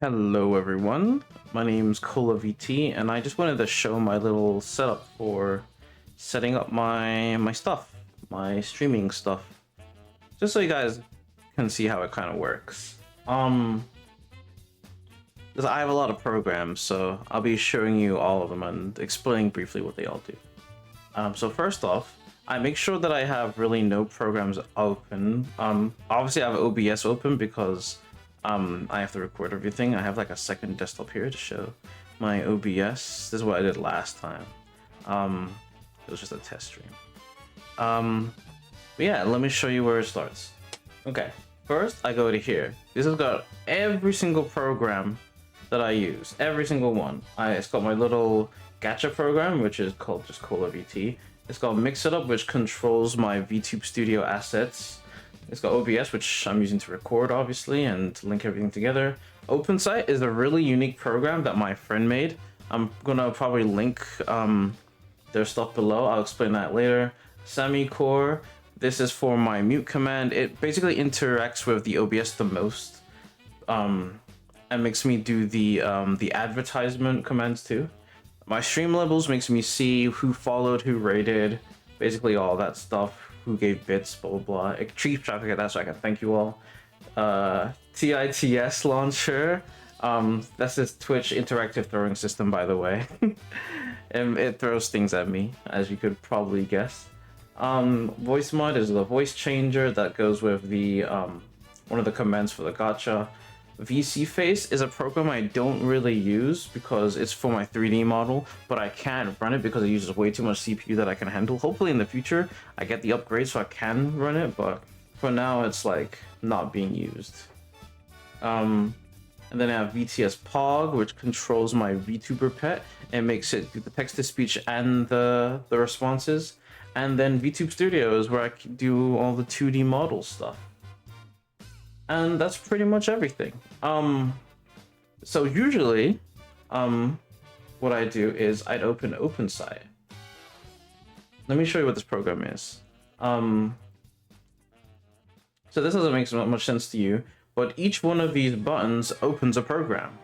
Hello everyone, my name's ColaVT and I just wanted to show my little setup for setting up my stuff, my streaming stuff, just so you guys can see how it kind of works. 'Cause I have a lot of programs, so I'll be showing you all of them and explaining briefly what they all do. So first off, I make sure that I have really no programs open. Obviously I have OBS open because I have to record everything. I have like a second desktop here to show my OBS. This is what I did last time. It was just a test stream. But yeah, let me show you where it starts. Okay, first I go to here. This has got every single program that I use, every single one. It's got my little gacha program, which is called just ColaVT. It's got Mixitup, which controls my VTube Studio assets. It's got OBS, which I'm using to record, obviously, and link everything together. OpenSite is a really unique program that my friend made. I'm gonna probably link their stuff below. I'll explain that later. SemiCore, this is for my mute command. It basically interacts with the OBS the most, and makes me do the advertisement commands too. My Streamlabels makes me see who followed, who rated, basically all that stuff. Who gave bits, blah blah blah. It keeps traffic of that, so I can thank you all. TITS launcher. That's this Twitch interactive throwing system, by the way. And it throws things at me, as you could probably guess. Voice mod is the voice changer that goes with the one of the commands for the gacha. VC Face is a program I don't really use because it's for my 3D model, but I can't run it because it uses way too much CPU that I can handle. Hopefully in the future I get the upgrade so I can run it, but for now it's like not being used. And then I have VTS Pog, which controls my VTuber pet and makes it do the text-to-speech and the responses. And then VTube Studio is where I can do all the 2D model stuff. And that's pretty much everything. So usually, what I do is I'd open OpenSite. Let me show you what this program is. So this doesn't make so much sense to you, but each one of these buttons opens a program.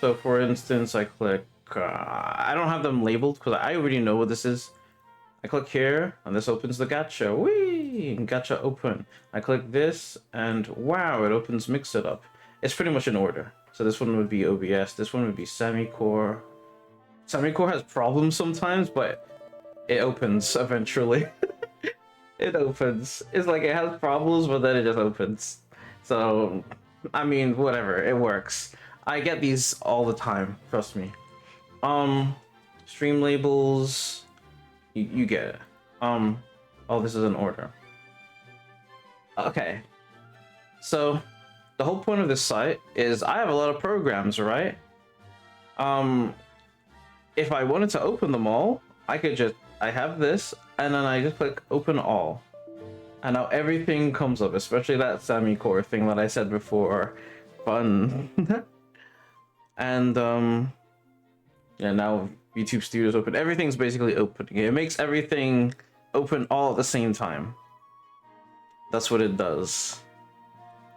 So for instance, I click, I don't have them labeled because I already know what this is. I click here, and this opens the gacha. Whee! Gacha open. I click this, and wow, it opens Mixitup. It's pretty much in order. So this one would be OBS, this one would be SemiCore. SemiCore has problems sometimes, but it opens eventually. It opens. It's like it has problems, but then it just opens. So, I mean, whatever, it works. I get these all the time, trust me. Streamlabels. You get it. Oh, this is an order. Okay. So, the whole point of this site is I have a lot of programs, right? If I wanted to open them all, I have this, and then I just click open all. And now everything comes up, especially that SemiCore thing that I said before. Fun. And, yeah, now VTube Studio is open. Everything's basically opening. It makes everything open all at the same time. That's what it does.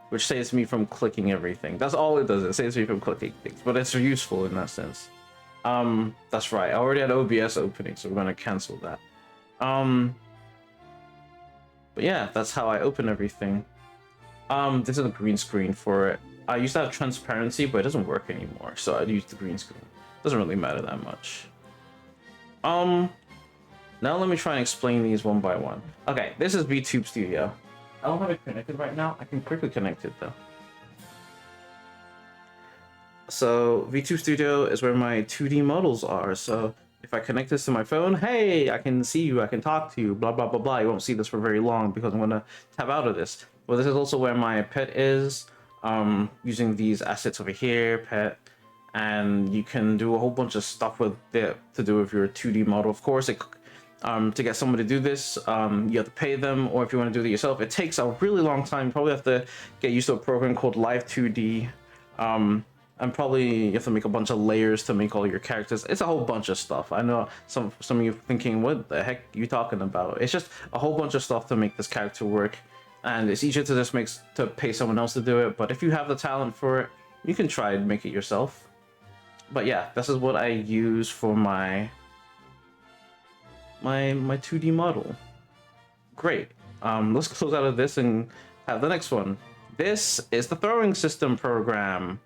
Which saves me from clicking everything. That's all it does. It saves me from clicking things. But it's useful in that sense. That's right. I already had OBS opening, so we're going to cancel that. But yeah, that's how I open everything. This is a green screen for it. I used to have transparency, but it doesn't work anymore. So I'd use the green screen. Doesn't really matter that much. Now let me try and explain these one by one. Okay, this is VTube Studio. I don't have it connected right now. I can quickly connect it though. So VTube Studio is where my 2D models are. So if I connect this to my phone, hey, I can see you, I can talk to you, blah, blah, blah, blah. You won't see this for very long because I'm gonna tab out of this. Well, this is also where my pet is. Using these assets over here, pet. And you can do a whole bunch of stuff with it to do with your 2D model. Of course, to get someone to do this, you have to pay them, or if you want to do it yourself, it takes a really long time. You probably have to get used to a program called Live 2D. And probably you have to make a bunch of layers to make all your characters. It's a whole bunch of stuff. I know some of you thinking, what the heck are you talking about? It's just a whole bunch of stuff to make this character work. And it's easier to just pay someone else to do it. But if you have the talent for it, You can try and make it yourself. But yeah, this is what I use for my 2D model. Great. Let's close out of this and have the next one. This is the throwing system program.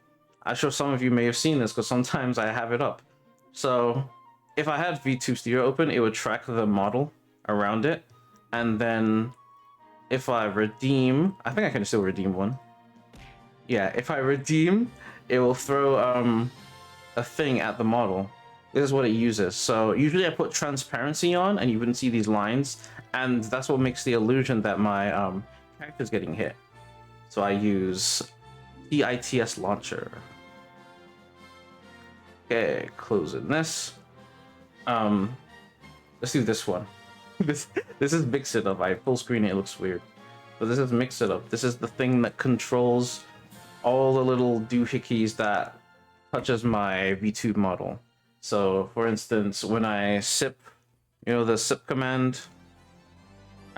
I'm sure some of you may have seen this because sometimes I have it up. So if I had VTube Studio open, it would track the model around it. And then if I redeem, I think I can still redeem one. Yeah, if I redeem, it will throw a thing at the model. This is what it uses. So usually I put transparency on and you wouldn't see these lines, and that's what makes the illusion that my character's getting hit. So I use TITS launcher. Okay, closing this. Let's do this one. this is Mix It Up. I full screen it looks weird. But this is Mix It Up. This is the thing that controls all the little doohickeys that touches my VTube model. So for instance, when I sip, you know, the sip command,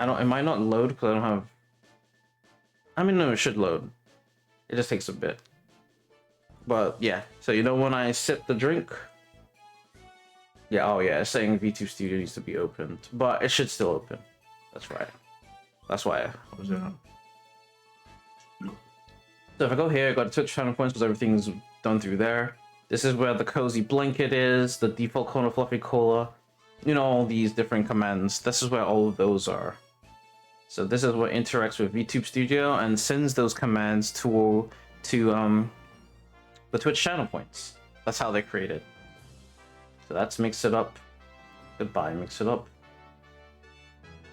it might not load because I don't have, I mean, no, it should load. It just takes a bit. But yeah, so you know when I sip the drink, yeah, oh yeah, it's saying VTube Studio needs to be opened, but it should still open. That's right. That's why I was doing it. So if I go here, I got Twitch channel points because everything's done through there. This is where the cozy blanket is, the default clone of Fluffy Cola, you know, all these different commands. This is where all of those are. So this is what interacts with VTube Studio and sends those commands to the Twitch channel points. That's how they're created. So that's Mix It Up. Goodbye, Mix It Up.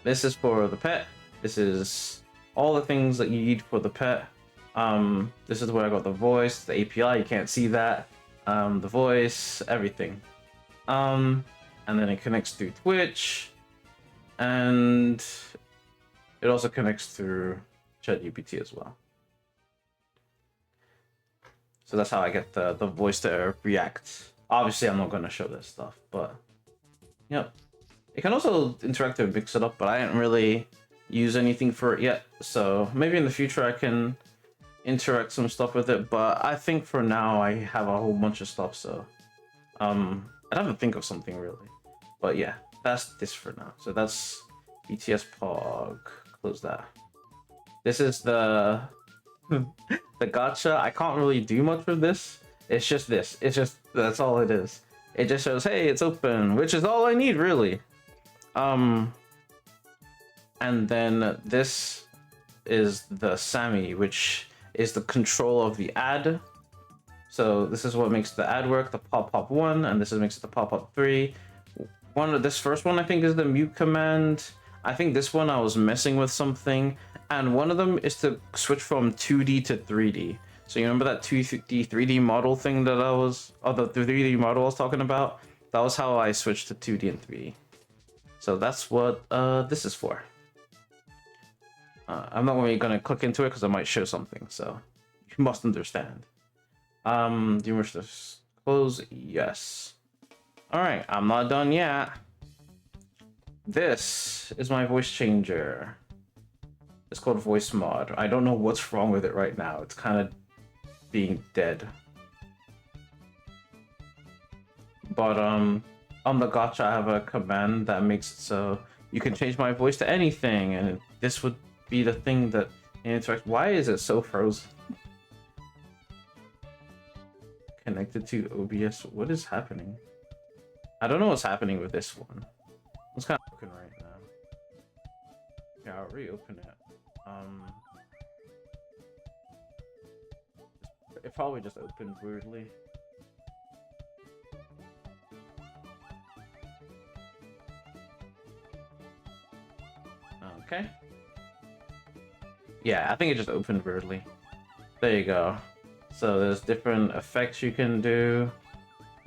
This is for the pet. This is all the things that you need for the pet. This is where I got the voice, the API, you can't see that. The voice, everything. And then it connects through Twitch. And it also connects through ChatGPT as well. So that's how I get the voice to react. Obviously, I'm not going to show this stuff, but yep. It can also interact and Mix It Up, but I didn't really use anything for it yet. So maybe in the future I can interact some stuff with it, but I think for now I have a whole bunch of stuff, so I'd have to think of something really. But yeah, that's this for now. So that's BTS Pog. Close that. This is the the gacha. I can't really do much with this. It's just this. It's just, that's all it is. It just shows, hey, it's open, which is all I need really. And then this is the Sammy, which is the control of the ad. So this is what makes the ad work, the pop 1, and this is makes it the pop 3. This first one I think is the mute command. I think this one I was messing with something, and one of them is to switch from 2D to 3D. So you remember that 2D 3D model thing that I was, or the 3D model I was talking about? That was how I switched to 2D and 3D. So that's what this is for. I'm not really gonna click into it because I might show something, so you must understand. Do you wish to close? Yes. All right, I'm not done yet. This is my voice changer. It's called Voice Mod. I don't know what's wrong with it right now. It's kind of being dead. But on the gacha, I have a command that makes it so you can change my voice to anything, and this would be the thing that interacts. Why is it so frozen? Connected to OBS. What is happening? I don't know what's happening with this one. It's kind of broken right now. Yeah, I'll reopen it. It probably just opened weirdly. Okay. Yeah, I think it just opened weirdly. There you go. So there's different effects you can do.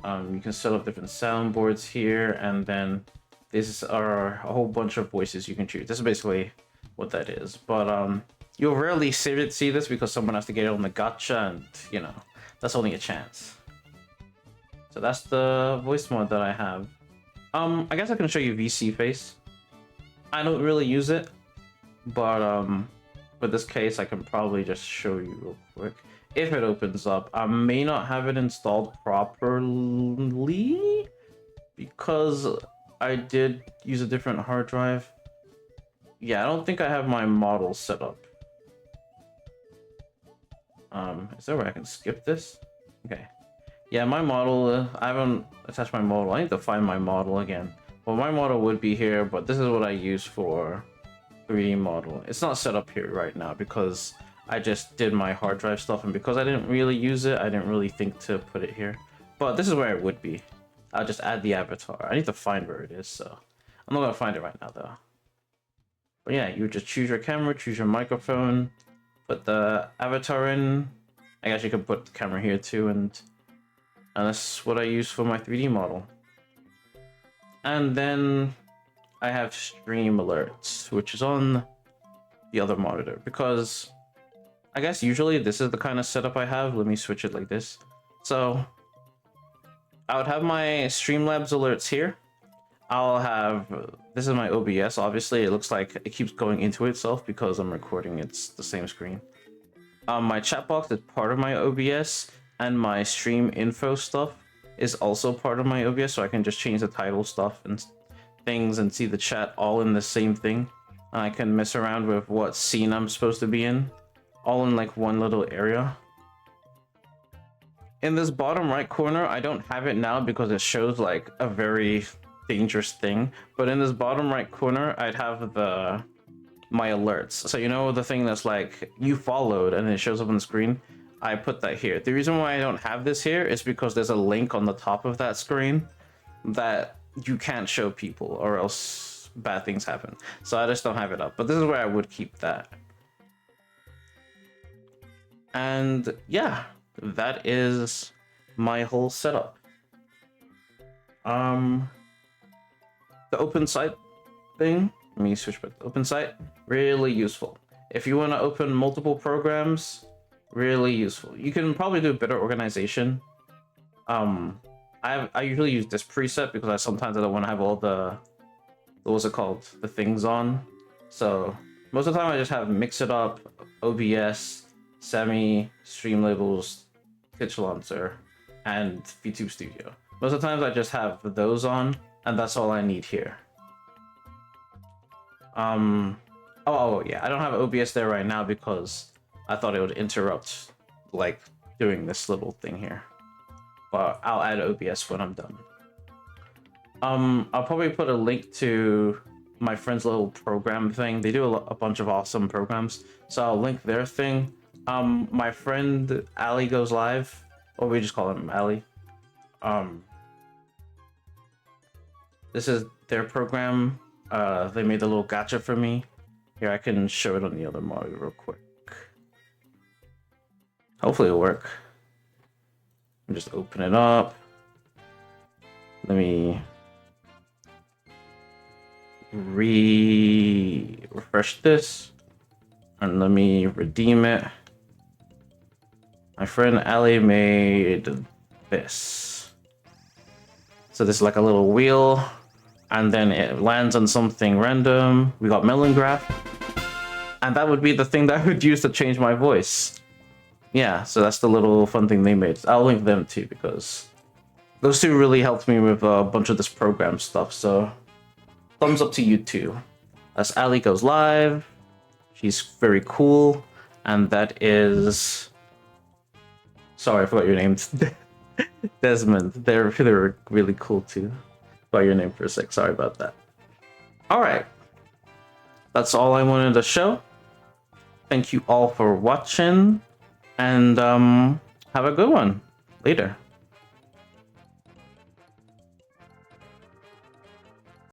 You can set up different soundboards here, and then these are a whole bunch of voices you can choose. This is basically what that is. But you'll rarely see this because someone has to get it on the gacha, and you know, that's only a chance. So that's the voice mod that I have. I guess I can show you VC Face. I don't really use it, but for this case I can probably just show you real quick. if it opens up. I may not have it installed properly because I did use a different hard drive. Yeah, I don't think I have my model set up. Is there a way I can skip this? Okay. Yeah, my model, I haven't attached my model. I need to find my model again. Well, my model would be here, but this is what I use for 3D model. It's not set up here right now because I just did my hard drive stuff, and because I didn't really use it, I didn't really think to put it here. But this is where it would be. I'll just add the avatar. I need to find where it is, so I'm not gonna find it right now though. But yeah, you would just choose your camera, choose your microphone, put the avatar in. I guess you could put the camera here too, and that's what I use for my 3D model. And then I have stream alerts, which is on the other monitor, because I guess usually this is the kind of setup I have. Let me switch it like this. So I would have my Streamlabs alerts here. I'll have, this is my OBS, obviously. It looks like it keeps going into itself because I'm recording, it's the same screen. My chat box is part of my OBS, and my stream info stuff is also part of my OBS, so I can just change the title stuff and things and see the chat all in the same thing. And I can mess around with what scene I'm supposed to be in, all in like one little area. In this bottom right corner, I don't have it now because it shows like a very dangerous thing, but in this bottom right corner, I'd have my alerts. So you know the thing that's like you followed and it shows up on the screen? I put that here. The reason why I don't have this here is because there's a link on the top of that screen that you can't show people or else bad things happen. So I just don't have it up, but this is where I would keep that. And yeah, that is my whole setup. The open site thing, let me switch back to open site, really useful. If you want to open multiple programs, really useful. You can probably do better organization. I usually use this preset because sometimes I don't want to have all the, what's it called, the things on. So most of the time I just have Mix It Up, OBS, Semi, Streamlabs, Twitch Launcher, and VTube Studio. Most of the times I just have those on, and that's all I need here. Oh yeah, I don't have OBS there right now because I thought it would interrupt like doing this little thing here. But I'll add OBS when I'm done. I'll probably put a link to my friend's little program thing. They do a bunch of awesome programs, so I'll link their thing. My friend Ali Goes Live, or we just call him Ali. This is their program. They made a little gacha for me. Here, I can show it on the other monitor real quick. Hopefully it'll work. Just open it up. Let me refresh this, and let me redeem it. My friend Ali made this. So this is like a little wheel, and then it lands on something random. We got Melon Graph, and that would be the thing that I would use to change my voice. Yeah, so that's the little fun thing they made. I'll link them too because those two really helped me with a bunch of this program stuff. So thumbs up to you too. That's Ali Goes Live. She's very cool, and that is, sorry, I forgot your name. Desmond. They're really cool too. Forgot your name for a sec. Sorry about that. All right, that's all I wanted to show. Thank you all for watching. And have a good one. Later.